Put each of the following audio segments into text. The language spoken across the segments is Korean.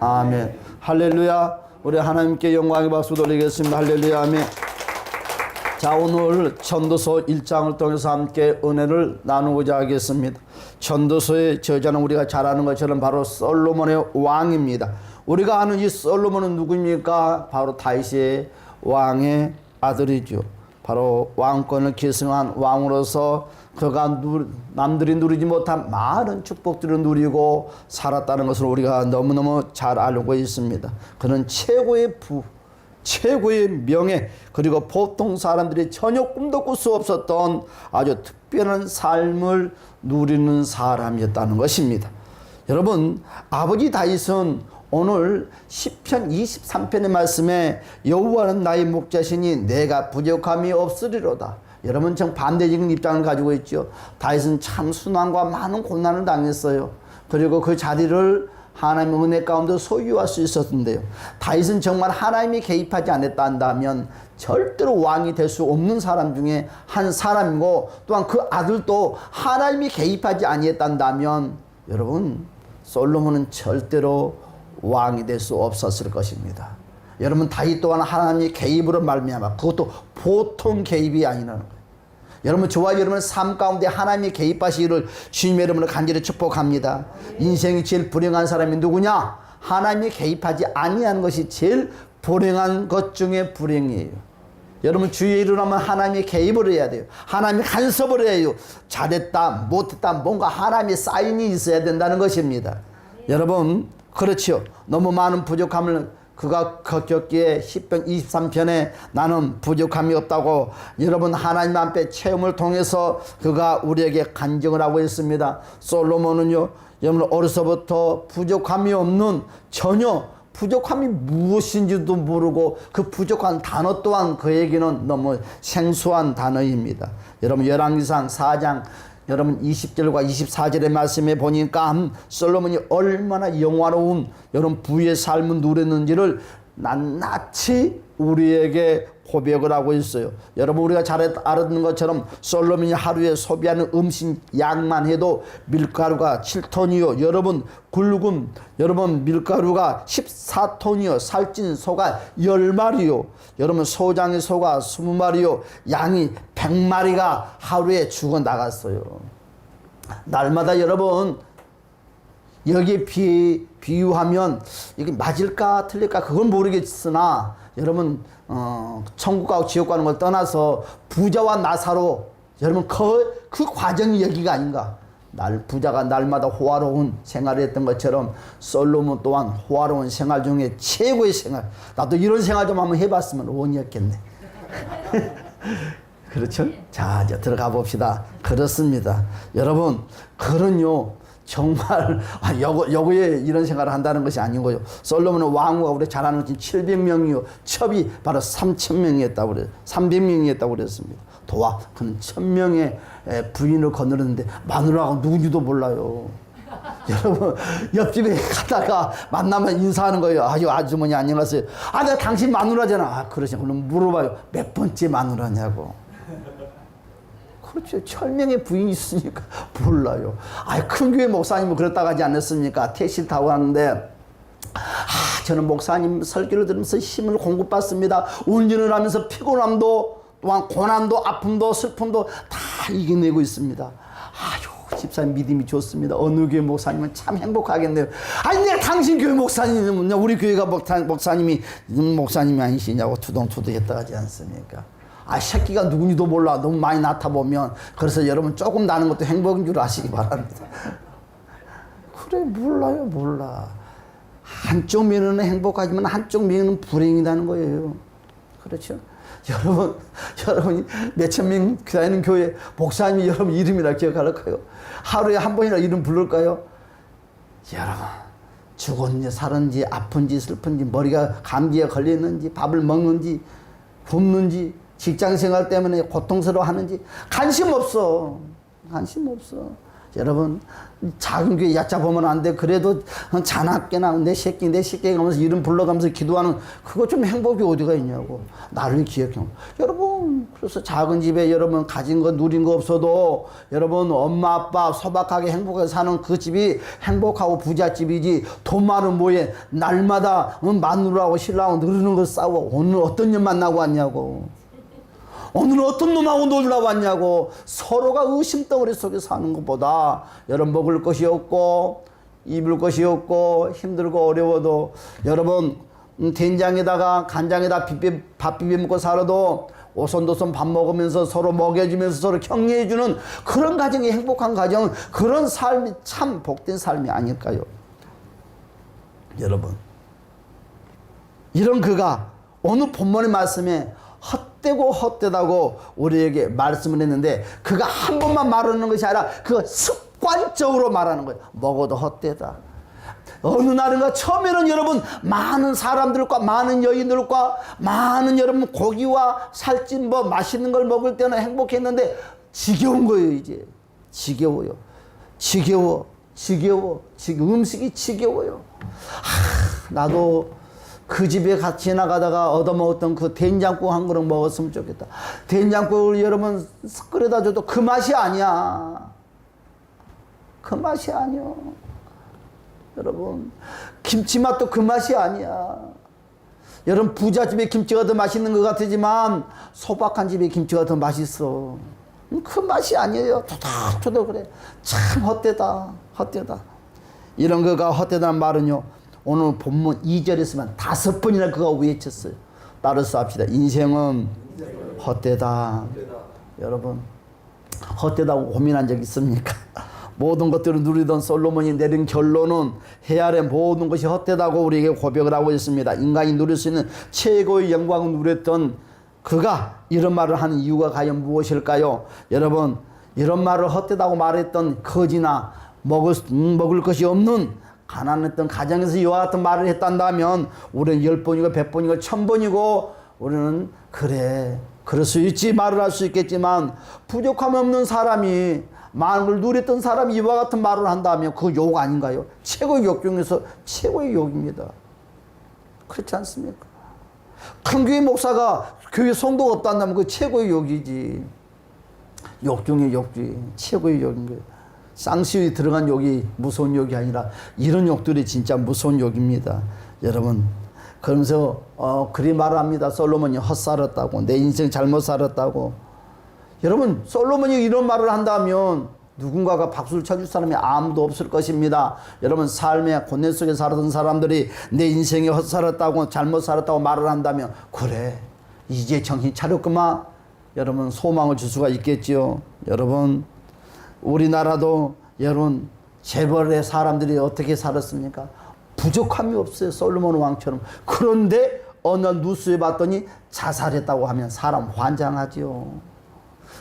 아멘. 할렐루야. 우리 하나님께 영광의 박수 돌리겠습니다. 할렐루야. 아멘. 자, 오늘 전도서 1장을 통해서 함께 은혜를 나누고자 하겠습니다. 전도서의 저자는 우리가 잘 아는 것처럼 바로 솔로몬의 왕입니다. 우리가 아는 이 솔로몬은 누구입니까? 바로 다윗의 왕의 아들이죠. 바로 왕권을 계승한 왕으로서 그가 남들이 누리지 못한 많은 축복들을 누리고 살았다는 것을 우리가 너무너무 잘 알고 있습니다. 그는 최고의 명예, 그리고 보통 사람들이 전혀 꿈도 꿀 수 없었던 아주 특별한 삶을 누리는 사람이었다는 것입니다. 여러분, 아버지 다윗은 오늘 시편 23편의 말씀에 여호와는 나의 목자시니 내가 부족함이 없으리로다. 여러분, 정반대적인 입장을 가지고 있죠. 다윗은 참 순환과 많은 고난을 당했어요. 그리고 그 자리를 하나님의 은혜 가운데 소유할 수 있었는데요. 다윗은 정말 하나님이 개입하지 않았다 한다면 절대로 왕이 될 수 없는 사람 중에 한 사람이고, 또한 그 아들도 하나님이 개입하지 아니했단다면 여러분, 솔로몬은 절대로 왕이 될 수 없었을 것입니다. 여러분, 다윗 또한 하나님의 개입으로 말미암아, 그것도 보통 개입이 아니라는 거예요. 여러분, 저와 여러분의 삶 가운데 하나님이 개입하시기를 주님의 이름으로 간절히 축복합니다. 인생이 제일 불행한 사람이 누구냐? 하나님이 개입하지 아니하는 것이 제일 불행한 것 중에 불행이에요. 여러분, 주의 일을 하면 하나님이 개입을 해야 돼요. 하나님이 간섭을 해야 해요. 잘했다 못했다 뭔가 하나님의 사인이 있어야 된다는 것입니다. 여러분, 그렇죠. 너무 많은 부족함을 그가 겪기에 시편 23편에 나는 부족함이 없다고 여러분 하나님 앞에 체험을 통해서 그가 우리에게 간증을 하고 있습니다. 솔로몬은요, 여러분 어려서부터 부족함이 없는, 전혀 부족함이 무엇인지도 모르고 그 부족한 단어 또한 그에게는 너무 생소한 단어입니다. 여러분, 열왕기상 4장 여러분 20절과 24절의 말씀에 보니까 솔로몬이 얼마나 영화로운 여러분 부의 삶을 누렸는지를 낱낱이 우리에게 고백을 하고 있어요. 여러분, 우리가 잘 알았는 것처럼 솔로몬이 하루에 소비하는 음식 양만 해도 밀가루가 7톤이요. 여러분, 굵은 여러분 밀가루가 14톤이요. 살찐 소가 10마리요. 여러분, 소장의 소가 20마리요. 양이 100마리가 하루에 죽어 나갔어요. 날마다 여러분, 여기에 비유하면 이게 맞을까 틀릴까 그건 모르겠으나 여러분, 천국과 지옥 가는 걸 떠나서 부자와 나사로, 여러분 그 과정이 여기가 아닌가. 부자가 날마다 호화로운 생활을 했던 것처럼 솔로몬 또한 호화로운 생활 중에 최고의 생활, 나도 이런 생활 좀 한번 해봤으면 원이었겠네. 그렇죠? 자, 이제 들어가 봅시다. 그렇습니다. 여러분, 그런요 정말 여기에 이런 생각을 한다는 것이 아니고요. 솔로몬은 왕후가 우리 잘 아는 700명이요. 첩이 바로 3,000명이었다고 그래요. 300명이었다고 그랬습니다. 도와 그는 1,000명의 부인을 거느렸는데 마누라가 누군지도 몰라요. 여러분, 옆집에 가다가 만나면 인사하는 거예요. 아유, 아주머니 안녕하세요. 아, 내가 당신 마누라잖아. 아, 그러시죠. 그럼 물어봐요. 몇 번째 마누라냐고. 그렇죠. 1,000명의 부인이 있으니까 몰라요. 큰 교회 목사님은 그랬다고 하지 않았습니까? 택시를 타고 가는데, 저는 목사님 설교를 들으면서 힘을 공급받습니다. 운전을 하면서 피곤함도 또한 고난도 아픔도 슬픔도 다 이겨내고 있습니다. 아유, 집사님 믿음이 좋습니다. 어느 교회 목사님은 참 행복하겠네요. 아니, 내가 당신 교회 목사님은 우리 교회가 목사님이 아니시냐고 투동투동 했다 하지 않습니까? 새끼가 누군지도 몰라. 너무 많이 낳다 보면. 그래서 여러분, 조금 나는 것도 행복인 줄 아시기 바랍니다. 그래, 몰라. 한쪽 면은 행복하지만 한쪽 면은 불행이라는 거예요. 그렇죠? 여러분이 몇천 명 다니는 교회 목사님이 여러분 이름이라 기억할까요? 하루에 한 번이나 이름 부를까요? 여러분, 죽었는지 살았는지 아픈지 슬픈지 머리가 감기에 걸렸는지 밥을 먹는지 굶는지 직장생활 때문에 고통스러워하는지 관심 없어. 여러분, 작은 교회 얕잡으면 안 돼. 그래도 자나깨나 내 새끼 하면서 이름 불러가면서 기도하는 그거 좀 행복이 어디가 있냐고. 나를 기억해. 여러분, 그래서 작은 집에 여러분 가진 거 누린 거 없어도 여러분 엄마 아빠 소박하게 행복하게 사는 그 집이 행복하고 부잣집이지. 돈 많은 뭐에 날마다 마누라하고 신랑하고 누르는 거 싸워. 오늘 어떤 년 만나고 왔냐고. 오늘은 어떤 놈하고 놀러 왔냐고. 서로가 의심덩어리 속에 사는 것보다 여러분 먹을 것이 없고 입을 것이 없고 힘들고 어려워도 여러분 된장에다가 간장에다 밥 비벼 먹고 살아도 오손도손 밥 먹으면서 서로 먹여주면서 서로 격려해주는 그런 가정이 행복한 가정, 그런 삶이 참 복된 삶이 아닐까요? 여러분, 이런 그가 오늘 본문의 말씀에 헛되고 헛되다고 우리에게 말씀을 했는데, 그가 한 번만 말하는 것이 아니라 그 습관적으로 말하는 거예요. 먹어도 헛되다. 어느 날인가 처음에는 여러분 많은 사람들과 많은 여인들과 많은 여러분 고기와 살찐 뭐 맛있는 걸 먹을 때는 행복했는데 지겨운 거예요. 이제 지겨워요. 음식이 지겨워요. 나도 그 집에 같이 지나가다가 얻어먹었던 그 된장국 한 그릇 먹었으면 좋겠다. 된장국을 여러분 끓여다 줘도 그 맛이 아니야. 그 맛이 아니야. 여러분, 김치 맛도 그 맛이 아니야. 여러분, 부잣집의 김치가 더 맛있는 것 같지만 소박한 집의 김치가 더 맛있어. 그 맛이 아니에요. 토닥토닥 그래. 참 헛되다. 이런 거가 헛되다는 말은요, 오늘 본문 2절에서만 5번이나 그가 외쳤어요. 따라서 합시다. 인생은 헛되다. 여러분, 헛되다고 고민한 적 있습니까? 모든 것들을 누리던 솔로몬이 내린 결론은 해 아래 모든 것이 헛되다고 우리에게 고백을 하고 있습니다. 인간이 누릴 수 있는 최고의 영광을 누렸던 그가 이런 말을 하는 이유가 과연 무엇일까요? 여러분, 이런 말을 헛되다고 말했던 거지나 먹을 것이 없는 가난했던 가정에서 이와 같은 말을 했단다면 우리는 10번이고 100번이고 1000번이고 우리는 그래 그럴 수 있지 말을 할 수 있겠지만, 부족함 없는 사람이 많은 걸 누렸던 사람이 이와 같은 말을 한다면 그 욕 아닌가요? 최고의 욕 중에서 최고의 욕입니다. 그렇지 않습니까? 큰 교회 목사가 교회 성도가 없다면 그 최고의 욕이지. 욕 중에 욕지. 최고의 욕인 거예요. 쌍시에 들어간 욕이 무서운 욕이 아니라 이런 욕들이 진짜 무서운 욕입니다. 여러분, 그러면서 그리 말합니다. 솔로몬이 헛살았다고, 내 인생 잘못 살았다고. 여러분, 솔로몬이 이런 말을 한다면 누군가가 박수를 쳐줄 사람이 아무도 없을 것입니다. 여러분, 삶의 곤내 속에 살았던 사람들이 내 인생이 헛살았다고 잘못 살았다고 말을 한다면 그래 이제 정신 차렸구만, 여러분 소망을 줄 수가 있겠지요. 여러분, 우리나라도 여러분 재벌의 사람들이 어떻게 살았습니까? 부족함이 없어요. 솔로몬 왕처럼. 그런데 어느 뉴스에 봤더니 자살했다고 하면 사람 환장하지요.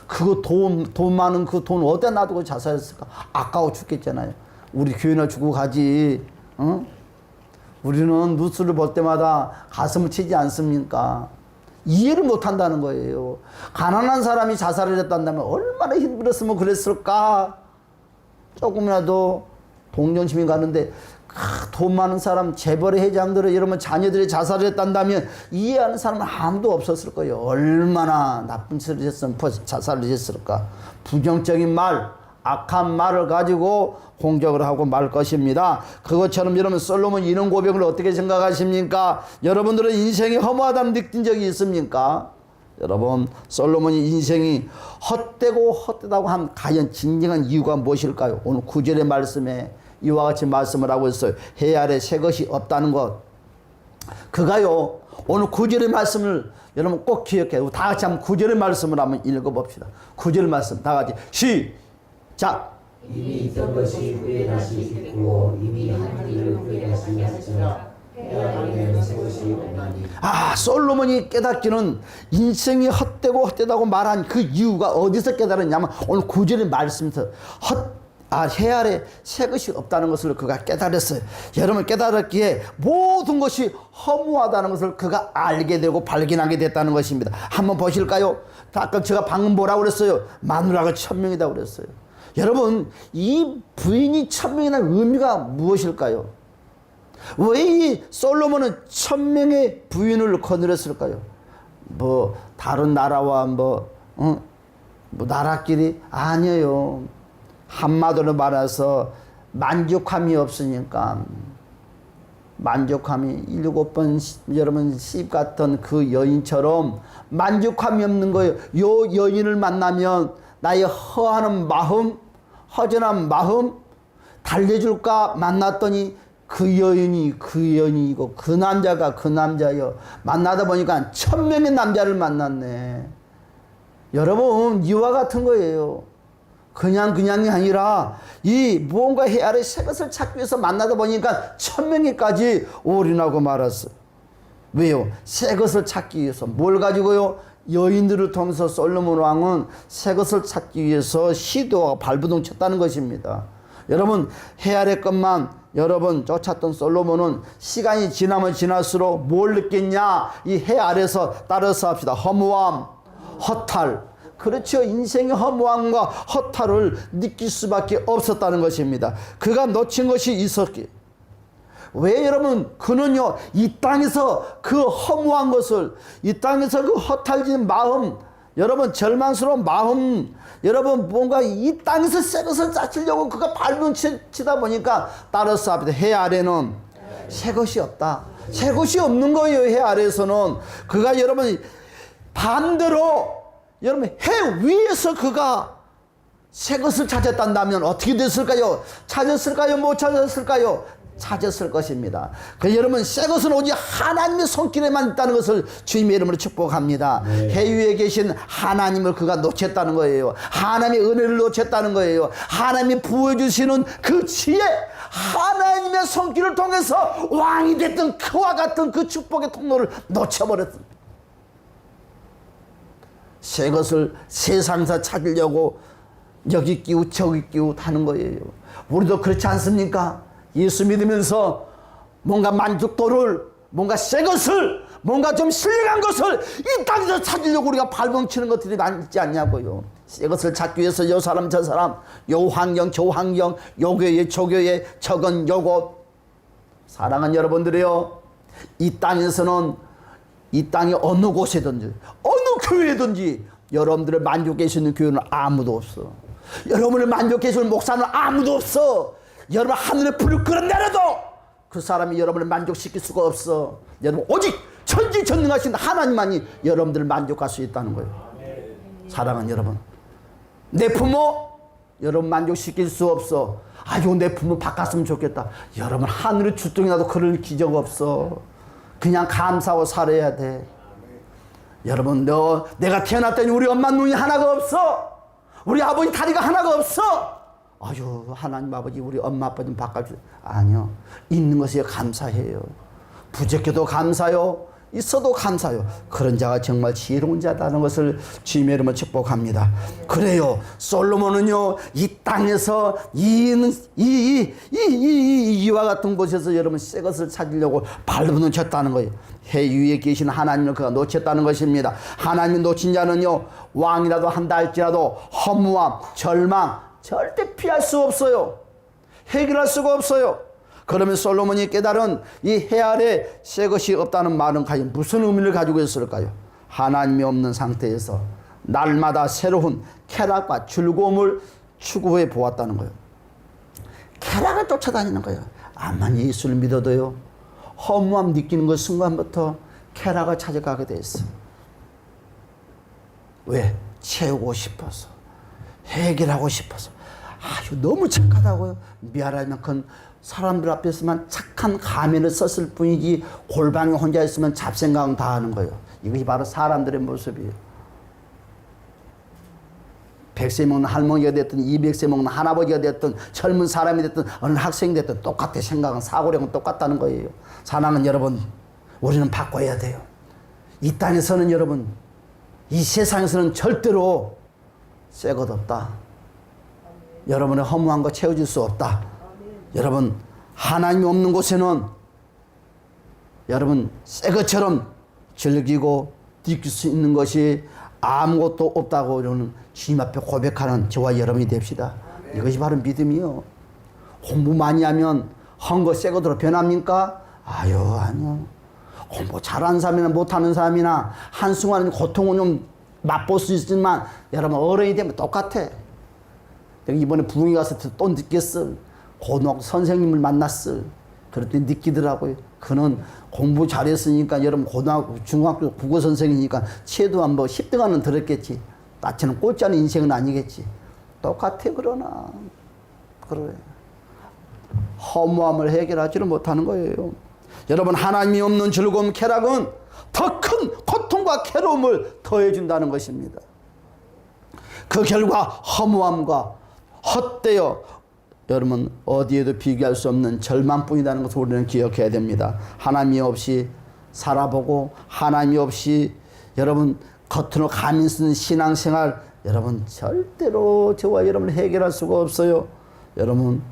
그거 돈 많은 그 돈 어디다 놔두고 자살했을까? 아까워 죽겠잖아요. 우리 교회나 주고 가지. 어? 우리는 뉴스를 볼 때마다 가슴을 치지 않습니까? 이해를 못한다는 거예요. 가난한 사람이 자살을 했단다면 얼마나 힘들었으면 그랬을까? 조금이라도 동정심이 가는데 돈 많은 사람, 재벌의 회장들은 이러면 자녀들이 자살을 했단다면 이해하는 사람은 아무도 없었을 거예요. 얼마나 나쁜 짓을 했으면 자살을 했을까? 부정적인 말, 악한 말을 가지고 공격을 하고 말 것입니다. 그것처럼 여러분, 솔로몬이 이런 고백을 어떻게 생각하십니까? 여러분들은 인생이 허무하다는 느낀 적이 있습니까? 여러분, 솔로몬이 인생이 헛되고 헛되다고 한 가연 진정한 이유가 무엇일까요? 오늘 9절의 말씀에 이와 같이 말씀을 하고 있어요. 해 아래 새 것이 없다는 것. 그가요, 오늘 9절의 말씀을 여러분 꼭 기억해요. 다 같이 한번 9절의 말씀을 한번 읽어봅시다. 9절의 말씀 다 같이 시작. 이미 있던 것이 후에 다시 있고 이미 한 일을 후에 다시 하시라. 솔로몬이 깨닫기는 인생이 헛되고 헛되다고 말한 그 이유가 어디서 깨달았냐면 오늘 9절의 말씀에서 해 아래 새 것이 없다는 것을 그가 깨달았어요. 여러분, 깨달았기에 모든 것이 허무하다는 것을 그가 알게 되고 발견하게 됐다는 것입니다. 한번 보실까요? 아까 제가 방금 뭐라고 그랬어요? 마누라가 1000명이다 그랬어요. 여러분, 이 부인이 1000명이라는 의미가 무엇일까요? 왜 이 솔로몬은 1000명의 부인을 거느렸을까요? 뭐 다른 나라와 뭐 나라끼리 아니에요. 한마디로 말해서 만족함이 없으니까, 만족함이 7번 여러분 시집 갔던 그 여인처럼 만족함이 없는 거예요. 요 여인을 만나면 나의 허하는 마음, 허전한 마음 달래줄까 만났더니 그 여인이고 그 남자가 그 남자요. 만나다 보니까 1000명의 남자를 만났네. 여러분, 이와 같은 거예요. 그냥이 아니라 이 무언가 헤아릴 새 것을 찾기 위해서 만나다 보니까 1000명이까지 올인하고 말았어. 왜요? 새 것을 찾기 위해서. 뭘 가지고요? 여인들을 통해서 솔로몬 왕은 새 것을 찾기 위해서 시도와 발버둥 쳤다는 것입니다. 여러분, 헤아릴 것만 여러분 쫓았던 솔로몬은 시간이 지나면 지날수록 뭘 느꼈냐? 이 해 아래서 따라서 합시다. 허무함, 허탈. 그렇죠. 인생의 허무함과 허탈을 느낄 수밖에 없었다는 것입니다. 그가 놓친 것이 있었기에. 왜 여러분? 그는요, 이 땅에서 그 허무한 것을, 이 땅에서 그 허탈진 마음, 여러분 절망스러운 마음, 여러분 뭔가 이 땅에서 새 것을 찾으려고 그가 발버둥치다 보니까 따라서 합니다. 해 아래는 새 것이 없다. 새 것이 없는 거예요. 해 아래에서는. 그가 여러분 반대로 여러분 해 위에서 그가 새 것을 찾았단다면 어떻게 됐을까요? 찾았을까요? 못 찾았을까요? 찾았을 것입니다. 그 여러분 새 것은 오직 하나님의 손길에만 있다는 것을 주님의 이름으로 축복합니다. 네. 해 위에 계신 하나님을 그가 놓쳤다는 거예요. 하나님의 은혜를 놓쳤다는 거예요. 하나님이 부어주시는 그 지혜, 하나님의 손길을 통해서 왕이 됐던 그와 같은 그 축복의 통로를 놓쳐버렸습니다. 새 것을 세상에서 찾으려고 여기 끼우 저기 끼우 하는 거예요. 우리도 그렇지 않습니까? 예수 믿으면서 뭔가 만족도를, 뭔가 새 것을, 뭔가 좀 신령한 것을 이 땅에서 찾으려고 우리가 발버둥치는 것들이 많지 않냐고요. 새 것을 찾기 위해서 요 사람 저 사람, 요 환경 저 환경, 요 교회 저 교회, 저건 요곳. 사랑하는 여러분들이요, 이 땅에서는, 이 땅의 어느 곳이든지 어느 교회든지 여러분들을 만족해 주는 교회는 아무도 없어. 여러분을 만족해 주는 목사는 아무도 없어. 여러분 하늘의 불을 끌어내려도 그 사람이 여러분을 만족시킬 수가 없어. 여러분 오직 천지전능하신 하나님만이 여러분들을 만족할 수 있다는 거예요. 사랑하는 여러분, 내 부모 여러분 만족시킬 수 없어. 아유 내 부모 바꿨으면 좋겠다. 여러분 하늘의 주둥이라도 그럴 기적 없어. 그냥 감사하고 살아야 돼. 여러분 내가 태어났더니 우리 엄마 눈이 하나가 없어. 우리 아버지 다리가 하나가 없어. 아유 하나님 아버지 우리 엄마 아빠 좀 바꿔주세요. 아니요, 있는 것에 감사해요. 부족해도 감사요, 있어도 감사요. 그런 자가 정말 지혜로운 자다는 것을 주님의 이름으로 축복합니다. 그래요, 솔로몬은요 이 땅에서 이와 같은 곳에서 여러분 새 것을 찾으려고 발버둥 쳤다는 거예요. 해 위에 계신 하나님을 그가 놓쳤다는 것입니다. 하나님이 놓친 자는요 왕이라도 한다 할지라도 허무함, 절망 절대 피할 수 없어요. 해결할 수가 없어요. 그러면 솔로몬이 깨달은 이 해 아래 새 것이 없다는 말은 과연 무슨 의미를 가지고 있을까요? 하나님이 없는 상태에서 날마다 새로운 쾌락과 즐거움을 추구해 보았다는 거예요. 쾌락을 쫓아다니는 거예요. 암만 예수를 믿어도요 허무함 느끼는 그 순간부터 쾌락을 찾아가게 돼 있어. 왜? 채우고 싶어서, 해결하고 싶어서. 아유 너무 착하다고요. 미안할 만큼 사람들 앞에서만 착한 가면을 썼을 뿐이지 골방에 혼자 있으면 잡생각은 다 하는 거예요. 이것이 바로 사람들의 모습이에요. 100세 먹는 할머니가 됐든 200세 먹는 할아버지가 됐든 젊은 사람이 됐든 어느 학생이 됐든 똑같아. 생각은 사고력은 똑같다는 거예요. 사랑하는 여러분, 우리는 바꿔야 돼요. 이 땅에서는 여러분, 이 세상에서는 절대로 새 것 없다. 여러분의 허무한 거 채워줄 수 없다. 여러분 하나님이 없는 곳에는 여러분 새 것처럼 즐기고 느낄 수 있는 것이 아무것도 없다고 저는 주님 앞에 고백하는 저와 여러분이 됩시다. 이것이 바로 믿음이요. 공부 많이 하면 한 거 새 거대로 변합니까? 아니요. 공부 잘하는 사람이나 못하는 사람이나 한순간 고통은 좀 맛볼 수 있지만 여러분 어른이 되면 똑같아. 내가 이번에 부흥회 가서 또 느꼈어. 고등학교 선생님을 만났어. 그랬더니 느끼더라고요. 그는 공부 잘했으니까 여러분 고등학교, 중학교 국어 선생이니까 최소한 뭐 10등안은 들었겠지. 나처럼 꼴찌하는 인생은 아니겠지. 똑같아 그러나. 그래. 허무함을 해결하지를 못하는 거예요. 여러분 하나님이 없는 즐거움 쾌락은 더 큰 고통과 괴로움을 더해준다는 것입니다. 그 결과 허무함과 헛되어 여러분 어디에도 비교할 수 없는 절망뿐이라는 것을 우리는 기억해야 됩니다. 하나님이 없이 살아보고 하나님이 없이 여러분 겉으로 가면 쓰는 신앙생활 여러분 절대로 저와 여러분 해결할 수가 없어요. 여러분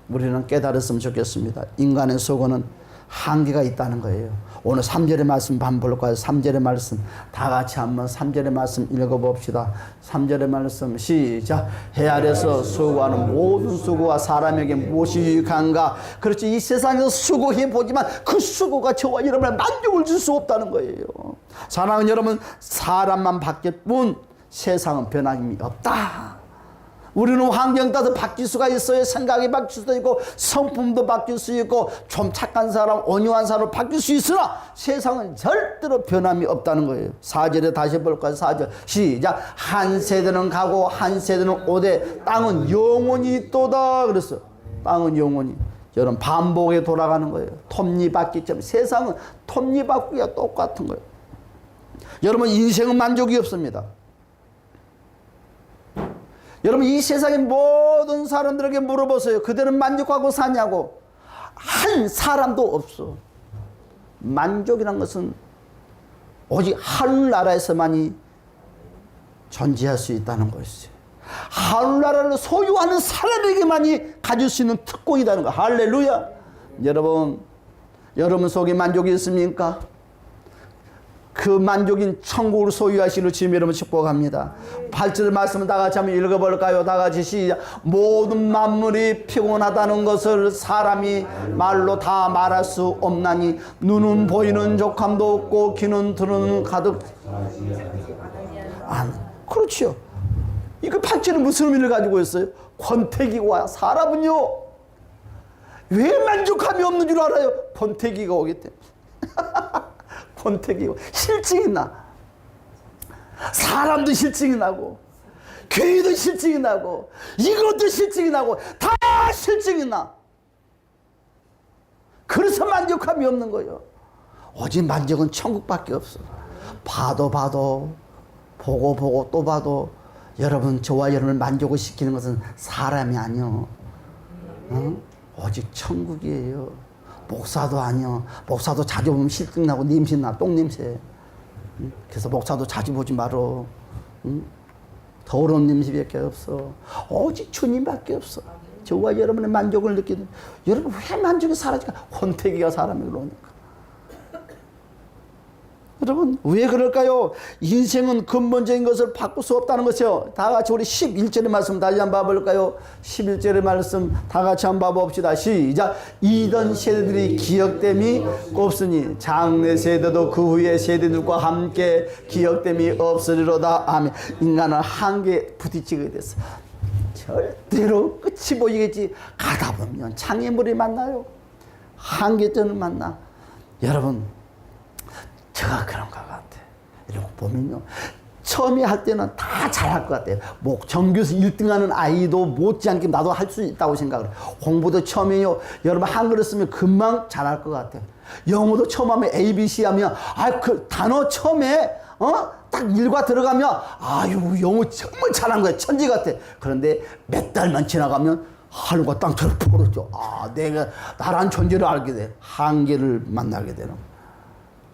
우리는 깨달았으면 좋겠습니다. 인간의 속어는 한계가 있다는 거예요. 오늘 3절의 말씀 반볼까요? 3절의 말씀 다 같이 한번 3절의 말씀 읽어봅시다. 3절의 말씀 시작. 해 아래서 수고하는 모든 수고가 사람에게 무엇이 유익한가? 그렇지 이 세상에서 수고해보지만 그 수고가 저와 여러분의 만족을 줄 수 없다는 거예요. 사랑하는 여러분 사람만 바뀔 뿐 세상은 변함이 없다. 우리는 환경 따라 바뀔 수가 있어요. 생각이 바뀔 수도 있고 성품도 바뀔 수 있고 좀 착한 사람 온유한 사람으로 바뀔 수 있으나 세상은 절대로 변함이 없다는 거예요. 4절에 다시 볼까요? 4절 시작. 한 세대는 가고 한 세대는 오되 땅은 영원히 있도다 그랬어요. 땅은 영원히 여러분 반복에 돌아가는 거예요. 톱니바퀴처럼 세상은 톱니바퀴가 똑같은 거예요. 여러분 인생은 만족이 없습니다. 여러분 이 세상의 모든 사람들에게 물어보세요. 그들은 만족하고 사냐고. 한 사람도 없어. 만족이란 것은 오직 하늘나라에서만이 존재할 수 있다는 것이죠. 하늘나라를 소유하는 사람에게만이 가질 수 있는 특권이라는 거. 할렐루야. 여러분 속에 만족이 있습니까? 그 만족인 천국을 소유하시는 주님 여러분 축복합니다. 8절 말씀을 다 같이 한번 읽어볼까요? 다 같이 시작. 모든 만물이 피곤하다는 것을 사람이 말로 다 말할 수 없나니 눈은 보이는 족함도 없고 귀는 들은 가득 그렇죠. 이거 8절은 무슨 의미를 가지고 있어요? 권태기가 사람은요 왜 만족함이 없는 줄 알아요? 권태기가 오기 때문에. 권태기고 실증이 나. 사람도 실증이 나고 교회도 실증이 나고 이것도 실증이 나고 다 실증이 나. 그래서 만족함이 없는 거예요. 오직 만족은 천국밖에 없어. 봐도 보고 또 봐도 여러분 저와 여러분을 만족을 시키는 것은 사람이 아니요. 오직 천국이에요. 목사도 아니요. 목사도 자주 보면 실증나고 냄새나 똥냄새. 그래서 목사도 자주 보지 말어. 더러운 냄새밖에 없어. 오직 주님밖에 없어. 저와 여러분의 만족을 느끼는. 여러분 왜 만족이 사라질까? 권태기가 사람이 그러니까. 여러분 왜 그럴까요? 인생은 근본적인 것을 바꿀 수 없다는 것이요. 다 같이 우리 11절의 말씀 다시 한번 봐볼까요? 11절의 말씀 다 같이 한번 봐봅시다. 시작. 이던 세대들이 기억됨이 없으니 장래 세대도 그 후의 세대들과 함께 기억됨이 없으리로다. 아멘. 인간은 한계에 부딪히게 됐어. 절대로 끝이 보이겠지. 가다 보면 장애물이 만나요. 한계점을 만나. 여러분 제가 그런 것 같아. 이러고 보면요. 처음에 할 때는 다 잘할 것 같아요. 뭐 전교에서 1등하는 아이도 못지않게 나도 할 수 있다고 생각을 해요. 공부도 처음에요. 여러분 한글을 쓰면 금방 잘할 것 같아요. 영어도 처음 하면 ABC 하면 그 단어 처음에 딱 일과 들어가면 아유 영어 정말 잘한 거야. 천재 같아. 그런데 몇 달만 지나가면 하늘과 땅처럼 부러져. 내가 나란 존재를 알게 돼. 한계를 만나게 되는 거야.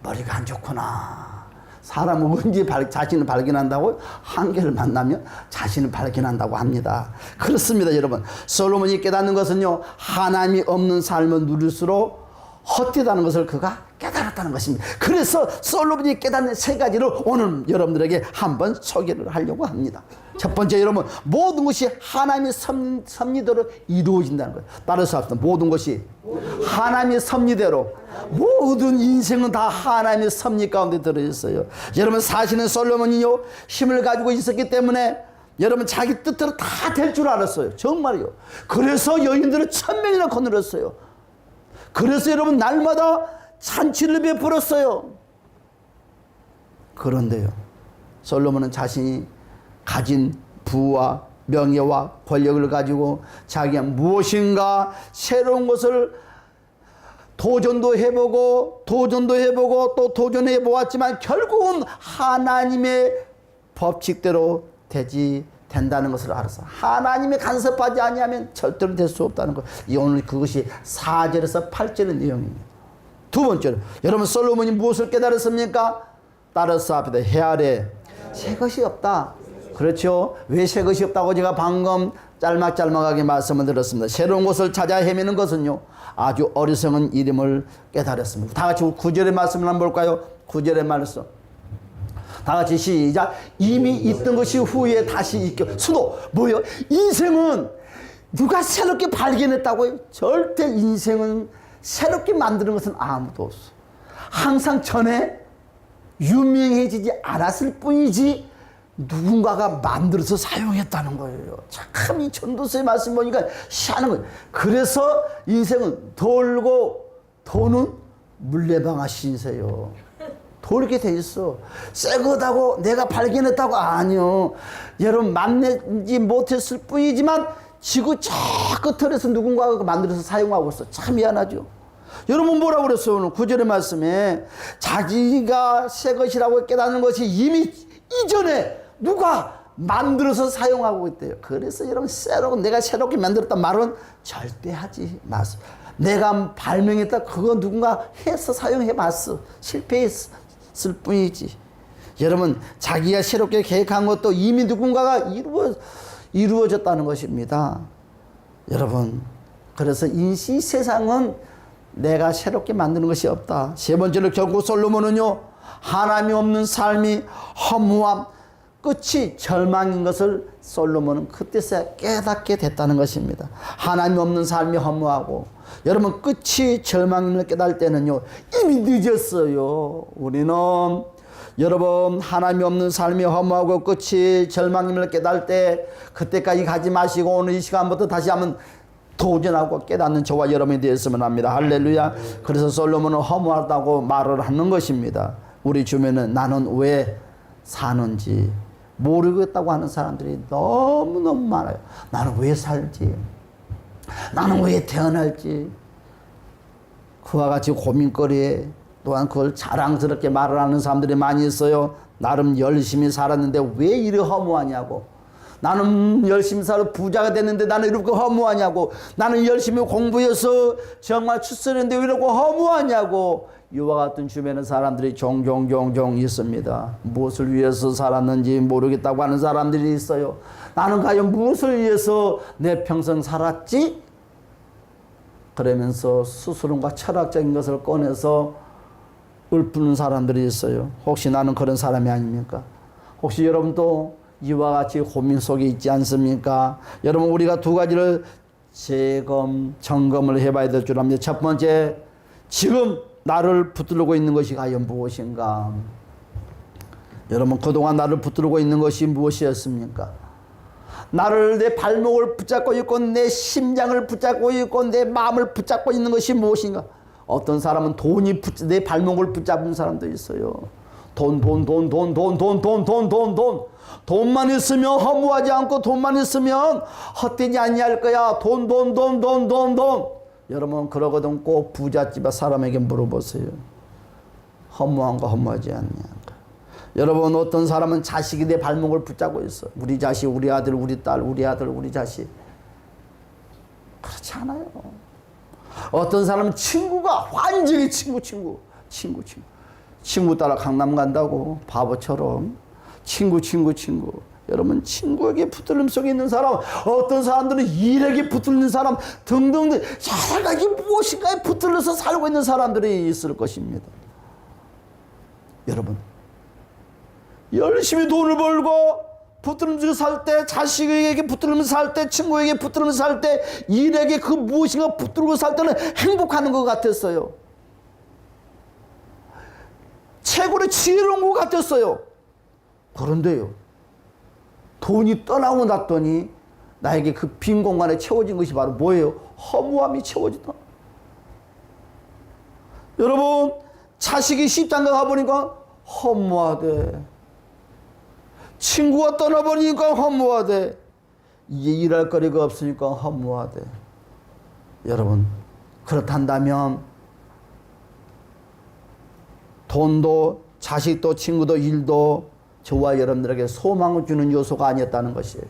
머리가 안 좋구나. 사람은 언제 자신을 발견한다고? 한계를 만나면 자신을 발견한다고 합니다. 그렇습니다, 여러분. 솔로몬이 깨닫는 것은요, 하나님이 없는 삶을 누릴수록 헛되다는 것을 그가 깨달았다. 깨닫다는 것입니다. 그래서 솔로몬이 깨닫는 세 가지를 오늘 여러분들에게 한번 소개를 하려고 합니다. 첫 번째, 여러분, 모든 것이 하나님의 섭리대로 이루어진다는 거예요. 따라서 합시다. 모든 것이 하나님의 섭리대로, 모든 인생은 다 하나님의 섭리 가운데 들어있어요. 여러분, 사실은 솔로몬이요, 힘을 가지고 있었기 때문에 여러분 자기 뜻대로 다 될 줄 알았어요. 정말요. 그래서 여인들을 1000명이나 거느렸어요. 그래서 여러분 날마다 잔치를 베풀었어요. 그런데요, 솔로몬은 자신이 가진 부와 명예와 권력을 가지고 자기가 무엇인가 새로운 것을 도전도 해보고 또 도전해 보았지만 결국은 하나님의 법칙대로 된다는 것을 알아서 하나님이 간섭하지 아니하면 절대로 될 수 없다는 것. 오늘 그것이 4절에서 8절의 내용입니다. 두 번째로, 여러분 솔로몬이 무엇을 깨달았습니까? 따라서 합니다. 해 아래 새 것이 없다. 그렇죠. 왜 새 것이 없다고 제가 방금 짤막짤막하게 말씀을 드렸습니다. 새로운 것을 찾아 헤매는 것은요, 아주 어리석은 일임을 깨달았습니다. 다 같이 9절의 말씀을 한번 볼까요? 9절의 말씀. 다 같이 시작. 이미 있던 것이 후에 다시 있겨. 수도 뭐예요? 인생은 누가 새롭게 발견했다고요? 절대 인생은 새롭게 만드는 것은 아무도 없어. 항상 전에 유명해지지 않았을 뿐이지 누군가가 만들어서 사용했다는 거예요. 참 이 전도서의 말씀 보니까 희한한 거예요. 그래서 인생은 돌고 도는 물레방아 신세요. 돌게 돼 있어. 새 거다고 내가 발견했다고 아니요. 여러분 만나지 못했을 뿐이지만 지구 저 끝에서 누군가가 만들어서 사용하고 있어. 참 미안하죠. 여러분 뭐라고 그랬어요? 오늘 9절의 말씀에 자기가 새 것이라고 깨닫는 것이 이미 이전에 누가 만들어서 사용하고 있대요. 그래서 여러분 내가 새롭게 만들었단 말은 절대 하지 마세요. 내가 발명했다 그거 누군가 해서 사용해봤어. 실패했을 뿐이지. 여러분 자기가 새롭게 계획한 것도 이미 누군가가 이루어졌다는 것입니다. 여러분 그래서 이 세상은 내가 새롭게 만드는 것이 없다. 세 번째로 결국 솔로몬은요, 하나님이 없는 삶이 허무함, 끝이 절망인 것을 솔로몬은 그때서야 깨닫게 됐다는 것입니다. 하나님 없는 삶이 허무하고, 여러분 끝이 절망임을 깨달을 때는요 이미 늦었어요. 우리는 여러분 하나님이 없는 삶이 허무하고 끝이 절망임을 깨달을 때 그때까지 가지 마시고 오늘 이 시간부터 다시 한번 도전하고 깨닫는 저와 여러분이 되었으면 합니다. 할렐루야. 그래서 솔로몬은 허무하다고 말을 하는 것입니다. 우리 주변은 나는 왜 사는지 모르겠다고 하는 사람들이 너무너무 많아요. 나는 왜 살지? 나는 왜 태어날지? 그와 같이 고민거리에 또한 그걸 자랑스럽게 말을 하는 사람들이 많이 있어요. 나름 열심히 살았는데 왜 이리 허무하냐고. 나는 열심히 살아 부자가 됐는데 나는 이렇게 허무하냐고. 나는 열심히 공부해서 정말 출세했는데 왜 이렇게 허무하냐고. 이와 같은 주변의 사람들이 종종 있습니다. 무엇을 위해서 살았는지 모르겠다고 하는 사람들이 있어요. 나는 과연 무엇을 위해서 내 평생 살았지? 그러면서 스스럼과 철학적인 것을 꺼내서 읊는 사람들이 있어요. 혹시 나는 그런 사람이 아닙니까? 혹시 여러분도 이와 같이 고민 속에 있지 않습니까? 여러분 우리가 두 가지를 점검을 해봐야 될 줄 압니다. 첫 번째, 지금 나를 붙들고 있는 것이 과연 무엇인가? 여러분 그동안 나를 붙들고 있는 것이 무엇이었습니까? 내 발목을 붙잡고 있고 내 심장을 붙잡고 있고 내 마음을 붙잡고 있는 것이 무엇인가? 어떤 사람은 돈이 내 발목을 붙잡은 사람도 있어요. 돈만 있으면 허무하지 않고 돈만 있으면 헛되지 아니할 거야. 돈. 여러분 그러거든 꼭 부잣집 사람에게 물어보세요. 허무한가 허무하지 않냐가. 여러분 어떤 사람은 자식이 내 발목을 붙잡고 있어. 우리 자식, 우리 아들, 우리 딸, 우리 아들, 우리 자식. 그렇지 않아요. 어떤 사람은 친구가 완전히 친구 따라 강남 간다고 바보처럼 친구. 여러분 친구에게 붙들림 속에 있는 사람, 어떤 사람들은 일에게 붙들리는 사람 등등 자기가 무엇인가에 붙들려서 살고 있는 사람들이 있을 것입니다. 여러분, 열심히 돈을 벌고 붙들면서 살 때, 자식에게 붙들면서 살 때, 친구에게 붙들면서 살 때, 일에게 그 무엇인가 붙들고 살 때는 행복하는 것 같았어요. 최고로 지혜로운 것 같았어요. 그런데요, 돈이 떠나고 났더니 나에게 그 빈 공간에 채워진 것이 바로 뭐예요? 허무함이 채워지다. 여러분, 자식이 시집장가 가보니까 허무하대. 친구가 떠나버리니까 허무하대. 이제 일할 거리가 없으니까 허무하대. 여러분, 그렇단다면 돈도 자식도 친구도 일도 저와 여러분들에게 소망을 주는 요소가 아니었다는 것이에요.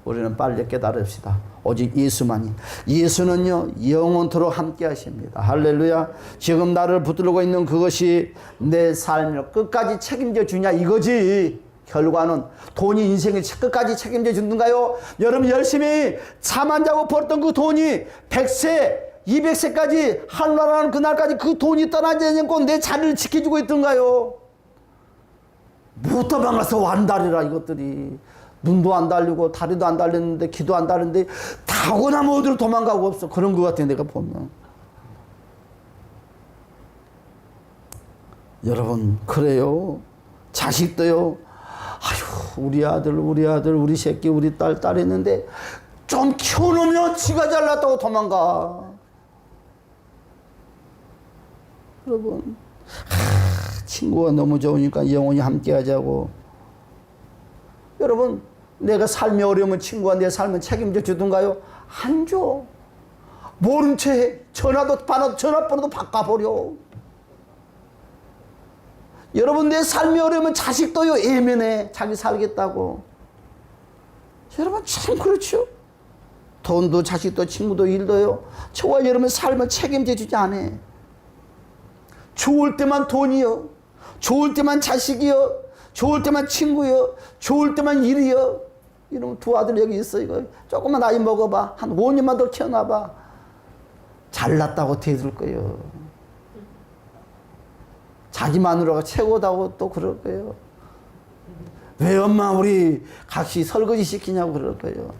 우리는 빨리 깨달읍시다. 오직 예수만이. 예수는요, 영원토록 함께 하십니다. 할렐루야. 지금 나를 붙들고 있는 그것이 내 삶을 끝까지 책임져 주냐 이거지. 결과는 돈이 인생을 끝까지 책임져 주는가요? 여러분, 열심히 잠 안 자고 벌었던 그 돈이 100세 200세까지 하늘나라는 그날까지 그 돈이 떠나지 않고 내 자리를 지켜주고 있던가요? 못 도망가서 완달이라. 이것들이 눈도 안 달리고 다리도 안 달렸는데 귀도 안 달렸는데 타고나면 어디로 도망가고 없어. 그런 것 같아요, 내가 보면. 여러분, 그래요. 자식도요, 아휴, 우리 아들 우리 새끼 우리 딸 했는데 좀 키워놓으면 지가 잘났다고 도망가. 여러분, 친구가 너무 좋으니까 영원히 함께 하자고. 여러분, 내가 삶이 어려우면 친구가 내 삶을 책임져 주던가요? 안 줘. 모른 채 해. 전화번호도 바꿔버려. 여러분, 내 삶이 어려우면 자식도요, 애면해. 자기 살겠다고. 여러분, 참 그렇죠. 돈도 자식도 친구도 일도요, 저와 여러분 삶을 책임져 주지 않아. 좋을 때만 돈이요, 좋을 때만 자식이요, 좋을 때만 친구요, 좋을 때만 일이요. 이러면 두 아들 여기 있어. 이거 조금만 나이 먹어봐. 한 5년만 더 키워놔봐. 잘났다고 대들 거예요. 자기 마누라가 최고다고 또 그럴 거예요. 왜 엄마 우리 같이 설거지 시키냐고 그럴 거예요.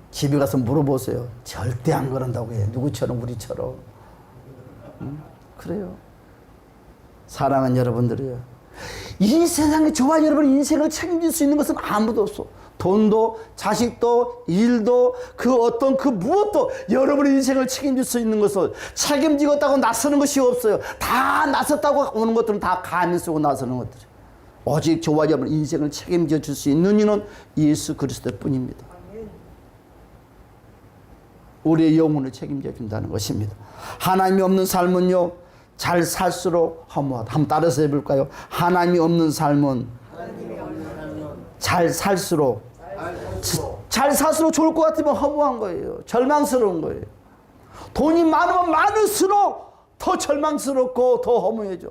집에 가서 물어보세요. 절대 안 그런다고 해. 누구처럼 우리처럼. 그래요. 사랑하는 여러분들이요, 이 세상에 저와 여러분 인생을 책임질 수 있는 것은 아무도 없어. 돈도 자식도 일도 그 어떤 그 무엇도 여러분의 인생을 책임질 수 있는 것을 책임지겠다고 나서는 것이 없어요. 다 나섰다고 오는 것들은 다 가면 쓰고 나서는 것들이에요. 오직 저와 여러분 인생을 책임져 줄 수 있는 이는 예수 그리스도 뿐입니다. 우리의 영혼을 책임져 준다는 것입니다. 하나님이 없는 삶은요, 잘 살수록 허무하다. 한번 따라서 해볼까요? 하나님이 없는 삶은 잘 살수록 좋을 것 같으면 허무한 거예요. 절망스러운 거예요. 돈이 많으면 많을수록 더 절망스럽고 더 허무해져.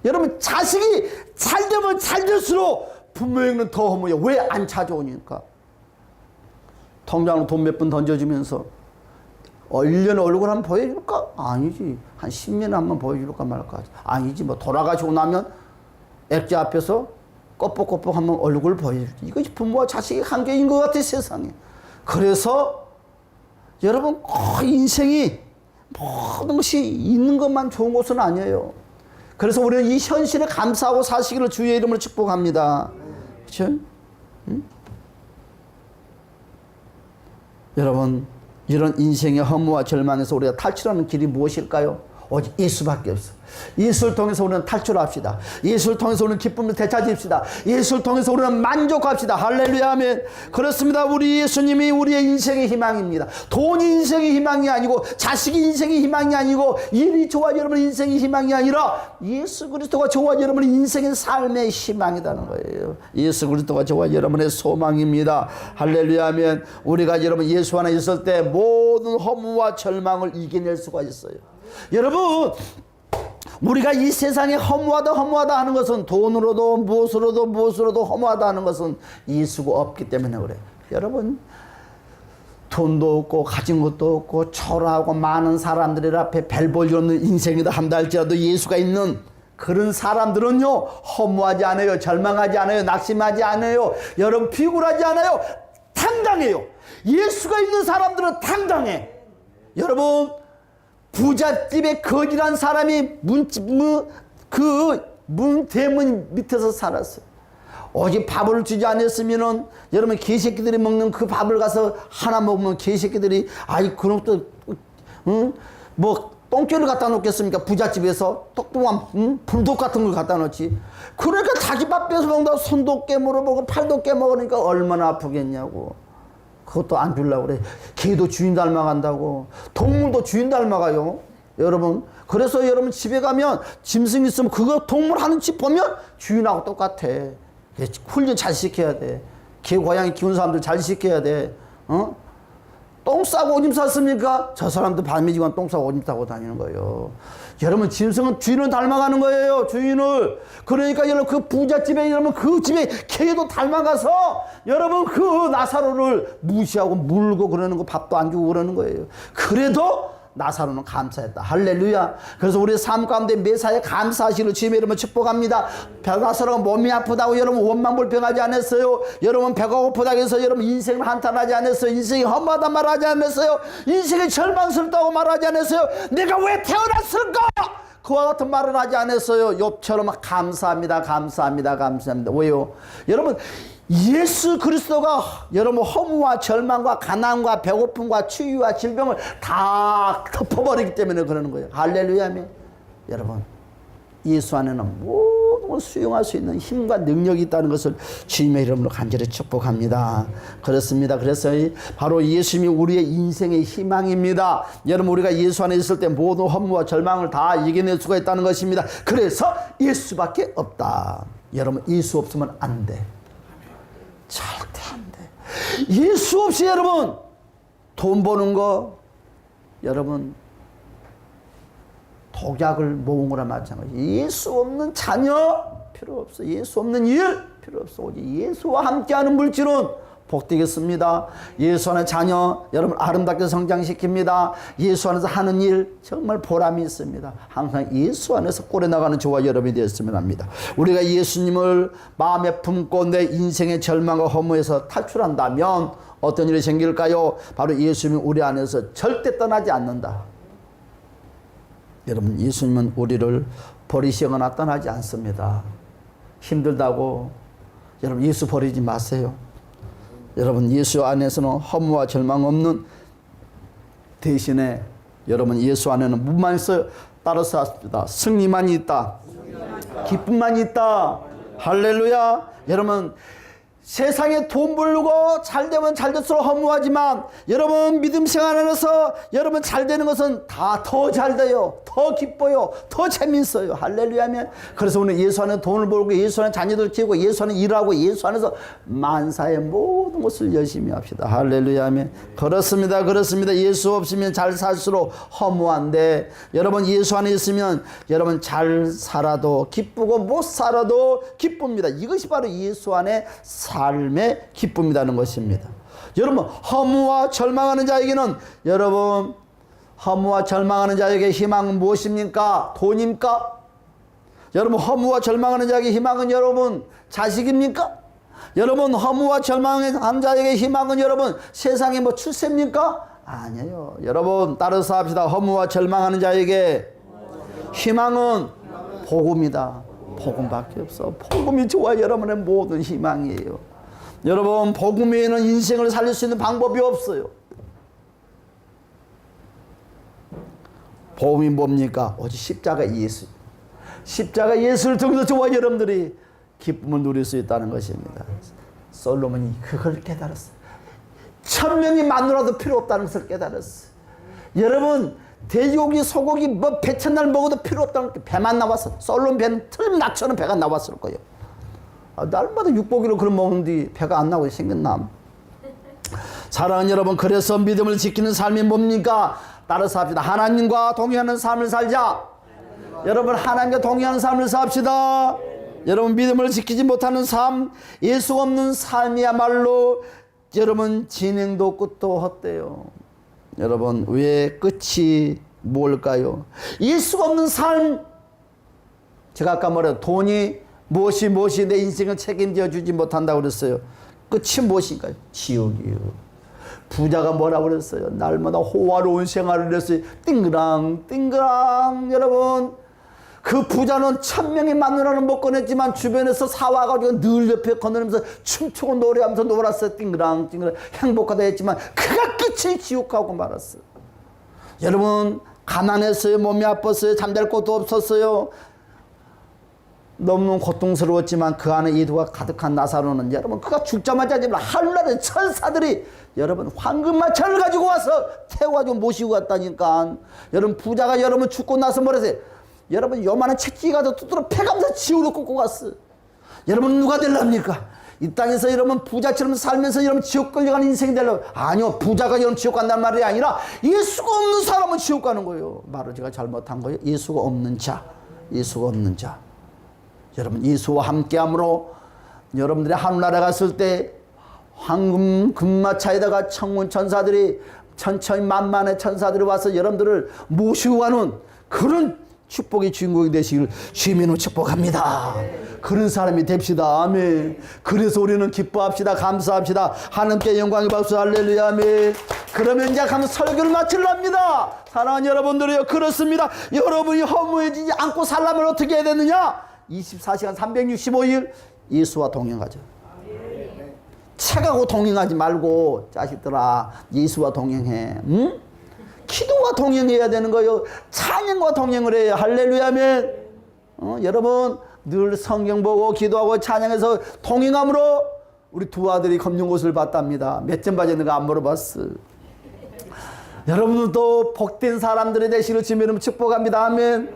여러분, 자식이 잘 되면 잘 될수록 부모에게는 더 허무해요. 왜 안 찾아오니까. 통장으로 돈 몇 푼 던져주면서 1년에 얼굴 한번 보여줄까? 아니지. 한 10년에 한번 보여줄까 말까 하지. 아니지. 뭐 돌아가시고 나면 액자 앞에서 껍벅껍벅 한번 얼굴 보여주지. 이것이 부모와 자식의 관계인 것 같아, 세상에. 그래서 여러분, 인생이 모든 것이 있는 것만 좋은 것은 아니에요. 그래서 우리는 이 현실에 감사하고 사시기를 주의 이름으로 축복합니다. 그렇죠? 응? 여러분, 이런 인생의 허무와 절망에서 우리가 탈출하는 길이 무엇일까요? 오직 예수밖에 없어. 예수를 통해서 우리는 탈출합시다. 예수를 통해서 우리는 기쁨을 되찾읍시다. 예수를 통해서 우리는 만족합시다. 할렐루야, 아멘. 그렇습니다. 우리 예수님이 우리의 인생의 희망입니다. 돈이 인생의 희망이 아니고, 자식이 인생의 희망이 아니고, 일이 저와 여러분의 인생의 희망이 아니라 예수 그리스도가 저와 여러분의 인생의 삶의 희망이라는 거예요. 예수 그리스도가 저와 여러분의 소망입니다. 할렐루야, 아멘. 우리가 여러분 예수 안에 있을 때 모든 허무와 절망을 이겨낼 수가 있어요. 여러분, 우리가 이 세상에 허무하다 하는 것은 돈으로도 무엇으로도 허무하다 하는 것은 예수가 없기 때문에 그래. 여러분, 돈도 없고 가진 것도 없고 초라하고 많은 사람들 앞에 별 볼 일 없는 인생이다 한다 할지라도 예수가 있는 그런 사람들은요, 허무하지 않아요, 절망하지 않아요, 낙심하지 않아요, 여러분 비굴하지 않아요, 당당해요. 예수가 있는 사람들은 당당해. 여러분, 부잣집에 거지란 사람이 대문 밑에서 살았어요. 오직 밥을 주지 않았으면은, 여러분, 개새끼들이 먹는 그 밥을 가서 하나 먹으면 개새끼들이, 아이, 그럼 또, 뭐, 똥개를 갖다 놓겠습니까? 부잣집에서 똑똑한 불독 같은 걸 갖다 놓지. 그러니까 자기 밥 뺏어 먹는다고 손도 깨물어보고 팔도 깨먹으니까 얼마나 아프겠냐고. 그것도 안 주려고 그래. 개도 주인 닮아간다고. 동물도 주인 닮아가요. 여러분. 그래서 여러분 집에 가면 짐승 있으면 그거 동물 하는 집 보면 주인하고 똑같아. 훈련 잘 시켜야 돼. 개, 고양이 키우는 사람들 잘 시켜야 돼. 똥 싸고 오줌 쌌습니까? 저 사람도 밤이지만 똥 싸고 오줌 싸고 다니는 거예요. 여러분, 짐승은 주인을 닮아가는 거예요. 주인을. 그러니까 여러분 그 부잣집에, 여러분 그 집에 개도 닮아가서 여러분 그 나사로를 무시하고 물고 그러는 거, 밥도 안 주고 그러는 거예요. 그래도 나사로는 감사했다. 할렐루야. 그래서 우리 삶 가운데 매사에 감사하시는 주님의 이름을 축복합니다. 나사로가 몸이 아프다고 여러분 원망 불평하지 않았어요. 여러분 배가 고프다고 해서 여러분 인생을 한탄하지 않았어요. 인생이 험하다 말하지 않았어요. 인생이 절망스럽다고 말하지 않았어요. 내가 왜 태어났을까? 그와 같은 말을 하지 않았어요. 욥처럼 감사합니다, 감사합니다, 감사합니다. 왜요? 여러분, 예수 그리스도가 여러분 허무와 절망과 가난과 배고픔과 추위와 질병을 다 덮어버리기 때문에 그러는 거예요. 할렐루야. 아멘. 여러분, 예수 안에는 모든 걸 수용할 수 있는 힘과 능력이 있다는 것을 주님의 이름으로 간절히 축복합니다. 그렇습니다. 그래서 바로 예수님이 우리의 인생의 희망입니다. 여러분, 우리가 예수 안에 있을 때 모든 허무와 절망을 다 이겨낼 수가 있다는 것입니다. 그래서 예수밖에 없다. 여러분, 예수 없으면 안 돼. 절대 안 돼. 예수 없이 여러분 돈 버는 거, 여러분 독약을 모은 거랑 마찬가지. 예수 없는 자녀 필요 없어. 예수 없는 일 필요 없어. 오직 예수와 함께하는 물질은 복되겠습니다. 예수 안에 자녀 여러분 아름답게 성장시킵니다. 예수 안에서 하는 일 정말 보람이 있습니다. 항상 예수 안에서 꼴에 나가는 저와 여러분이 되었으면 합니다. 우리가 예수님을 마음에 품고 내 인생의 절망과 허무에서 탈출한다면 어떤 일이 생길까요? 바로 예수님이 우리 안에서 절대 떠나지 않는다. 여러분, 예수님은 우리를 버리시거나 떠나지 않습니다. 힘들다고 여러분 예수 버리지 마세요. 여러분, 예수 안에서는 허무와 절망 없는, 대신에 여러분 예수 안에는 무만 있어요. 따라서 합시다. 승리만이 있다. 기쁨만이 있다. 할렐루야. 여러분, 세상에 돈 벌고 잘 되면 잘 될수록 허무하지만 여러분 믿음 생활 안에서 여러분 잘 되는 것은 다 더 잘 돼요. 더 기뻐요. 더 재밌어요. 할렐루야면. 그래서 오늘 예수 안에 돈을 벌고 예수 안에 자녀들 키우고 예수 안에 일하고 예수 안에서 만사의 모든 것을 열심히 합시다. 할렐루야면. 그렇습니다. 그렇습니다. 예수 없으면 잘 살수록 허무한데 여러분 예수 안에 있으면 여러분 잘 살아도 기쁘고 못 살아도 기쁩니다. 이것이 바로 예수 안에 삶의 기쁨이라는 것입니다. 여러분, 허무와 절망하는 자에게는, 여러분 허무와 절망하는 자에게 희망은 무엇입니까? 돈입니까? 여러분, 허무와 절망하는 자에게 희망은 여러분 자식입니까? 여러분, 허무와 절망하는 자에게 희망은 여러분 세상에 뭐 출세입니까? 아니에요. 여러분 따라서 합시다. 허무와 절망하는 자에게 희망은 복음이다. 복음밖에 없어. 복음이 저와 여러분의 모든 희망이에요. 여러분, 복음 외에는 인생을 살릴 수 있는 방법이 없어요. 복음이 뭡니까? 오직 십자가 예수. 십자가 예수를 통해서 저와 여러분들이 기쁨을 누릴 수 있다는 것입니다. 솔로몬이 그걸 깨달았어요. 1000명이 마누라도 필요 없다는 것을 깨달았어요. 여러분, 돼지고기, 소고기, 뭐 배천날 먹어도 필요 없다는 게 배만 나왔어. 솔로몬 배는 틀림 낮춰는 배가 나왔을 거예요. 날마다 육고기를 그럼 먹는데 배가 안 나오게 생겼나? 사랑하는 여러분, 그래서 믿음을 지키는 삶이 뭡니까? 따라서 합시다. 하나님과 동의하는 삶을 살자. 여러분, 하나님과 동의하는 삶을 삽시다. 여러분, 믿음을 지키지 못하는 삶, 예수 없는 삶이야말로 여러분 진행도 끝도 헛돼요. 여러분 왜 끝이 뭘까요? 예수가 없는 삶. 제가 아까 말했 돈이 무엇이 내 인생을 책임져 주지 못한다고 그랬어요. 끝이 무엇인가요? 지옥이에요. 부자가 뭐라고 그랬어요? 날마다 호화로운 생활을 했어요. 띵그랑 띵그랑. 여러분 그 부자는 1000명의 마누라는 못 꺼냈지만 주변에서 사와가지고 늘 옆에 건너면서 춤추고 노래하면서 놀았어요. 띵그랑 띵그랑. 행복하다 했지만 그가 끝이 지옥하고 말았어요. 여러분 가난했어요. 몸이 아팠어요. 잠잘 곳도 없었어요. 너무 고통스러웠지만 그 안에 이두가 가득한 나사로는 여러분 그가 죽자마자 하늘나라의 천사들이 여러분 황금마차를 가지고 와서 태워가지고 모시고 갔다니까. 여러분 부자가 여러분 죽고 나서 뭐랬어요? 여러분 요만한 채찍이 가서 뚜드러 패가면서 지옥으로 꽂고 갔어요. 여러분 누가 되랍니까? 이 땅에서 여러분 부자처럼 살면서 여러분 지옥 끌려가는 인생이 되려고. 아니요, 부자가 여러분 지옥 간다는 말이 아니라 예수가 없는 사람은 지옥 가는 거예요. 말을 제가 잘못한 거예요. 예수가 없는 자, 예수가 없는 자. 여러분 예수와 함께함으로 여러분들이 하늘나라 갔을 때 황금 금마차에다가 천군 천사들이 천천히 만만의 천사들이 와서 여러분들을 모시고 가는 그런 축복의 주인공이 되시기를 주님으로 축복합니다. 그런 사람이 됩시다. 아멘. 그래서 우리는 기뻐합시다. 감사합시다. 하나님께 영광의 박수. 할렐루야. 아멘. 그러면 이제 가면 설교를 마치랍니다. 사랑하는 여러분들이요, 그렇습니다. 여러분이 허무해지지 않고 살려면 어떻게 해야 되느냐? 24시간 365일 예수와 동행하죠. 책하고 동행하지 말고 자식들아 예수와 동행해. 응? 기도와 동행해야 되는 거예요. 찬양과 동행을 해요. 할렐루야. 아멘. 여러분 늘 성경 보고 기도하고 찬양해서 동행함으로 우리 두 아들이 검정옷을 받답니다. 몇 점 받았는가 안 물어봤어. 여러분들도 복된 사람들이 되시기를 주님의 이름으로 축복합니다. 아멘.